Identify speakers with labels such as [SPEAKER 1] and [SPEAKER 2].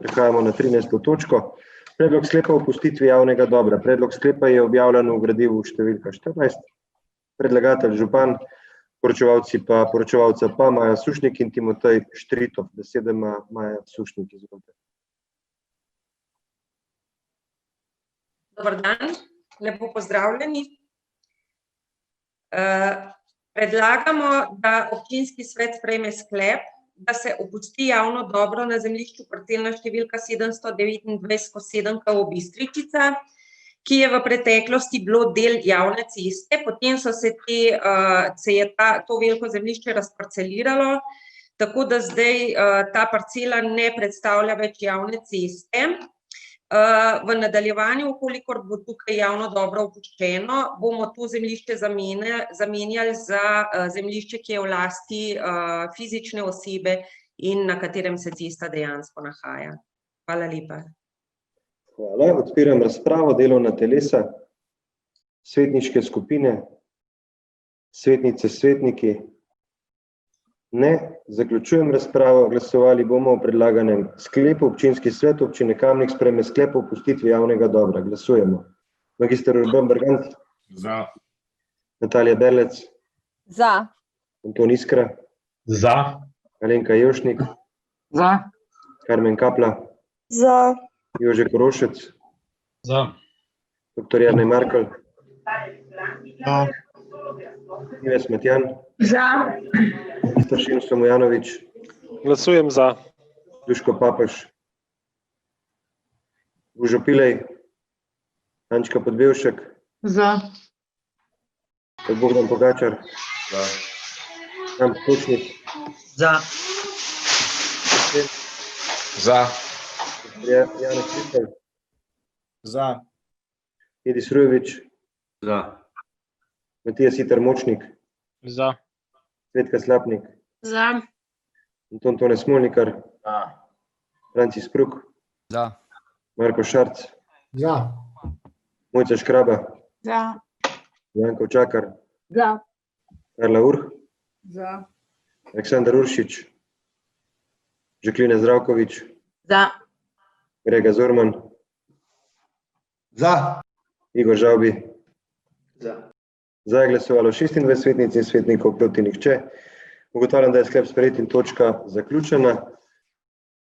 [SPEAKER 1] Prehajamo na 13. točko. Predlog sklepa o opustitvi javnega dobra. Predlog sklepa je objavljen v gradivu številka 14. Predlagatelj župan, poročevalca pa Maja Sušnik in Timotej Štritov. Besedo ima Maja Sušnik, izvolite.
[SPEAKER 2] Dober dan, lepo pozdravljeni. Predlagamo, da občinski svet sprejme sklep, da se opusti javno dobro na zemljišču parcelna številka 729/7 Bistričica, ki je v preteklosti bilo del javne ceste, potem se je to veliko zemljišče razparceliralo, tako da zdaj ta parcela ne predstavlja več javne ceste. V nadaljevanju, kolikor bo tukaj javno dobro opuščeno, bomo to zemljišče zamenjali za zemljišče, ki je v lasti fizične osebe in na katerem se cesta dejansko nahaja. Hvala lepa.
[SPEAKER 1] Hvala. Odpiram razpravo. Delovna telesa, svetniške skupine, svetnice, svetniki. Ne. Zaključujem razpravo. Glasovali bomo o predlaganem sklepu. Občinski svet občine Kamnik sprejme sklep o opustitvi javnega dobra. Glasujemo. Magister Urban Bergant.
[SPEAKER 3] Za.
[SPEAKER 1] Natalija Berlec.
[SPEAKER 4] Za.
[SPEAKER 1] Anton Iskra.
[SPEAKER 3] Za.
[SPEAKER 1] Alenka Jevšnik.
[SPEAKER 4] Za.
[SPEAKER 1] Karmen Kapla.
[SPEAKER 4] Za.
[SPEAKER 1] Jože Korošec.
[SPEAKER 3] Za.
[SPEAKER 1] Dr. Jernej Markelj.
[SPEAKER 3] Za.
[SPEAKER 1] Ives Matjan.
[SPEAKER 4] Za.
[SPEAKER 1] Staršin Samojanovič.
[SPEAKER 5] Glasujem za.
[SPEAKER 1] Duško Papež. Gužo Pilej. Ančka Podbevšek.
[SPEAKER 4] Za.
[SPEAKER 1] Bogdan Pogačar.
[SPEAKER 3] Za.
[SPEAKER 1] Jan Potočnik.
[SPEAKER 4] Za.
[SPEAKER 3] Za.
[SPEAKER 1] Janez Krišelj.
[SPEAKER 3] Za.
[SPEAKER 1] Edis Rujevič.
[SPEAKER 3] Za.
[SPEAKER 1] Matija Siter Močnik.
[SPEAKER 5] Za.
[SPEAKER 1] Cvetka Slapnik.
[SPEAKER 4] Za.
[SPEAKER 1] Anton Tone Smolnikar.
[SPEAKER 3] Za.
[SPEAKER 1] Francis Pruk.
[SPEAKER 5] Za.
[SPEAKER 1] Marko Šarc.
[SPEAKER 3] Za.
[SPEAKER 1] Mojca Škraba.
[SPEAKER 4] Za.
[SPEAKER 1] Janko Čakar.
[SPEAKER 4] Za.
[SPEAKER 1] Karla Urh.
[SPEAKER 4] Za.
[SPEAKER 1] Aleksandar Uršič. Žaklina Zdravkovič.
[SPEAKER 4] Za.
[SPEAKER 1] Grega Zorman.
[SPEAKER 3] Za.
[SPEAKER 1] Igor Žavbi.
[SPEAKER 3] Za.
[SPEAKER 1] Za je glasovalo 26 svetnic in svetnikov, proti nihče. Ugotavljam, da je sklep sprejet in točka zaključena.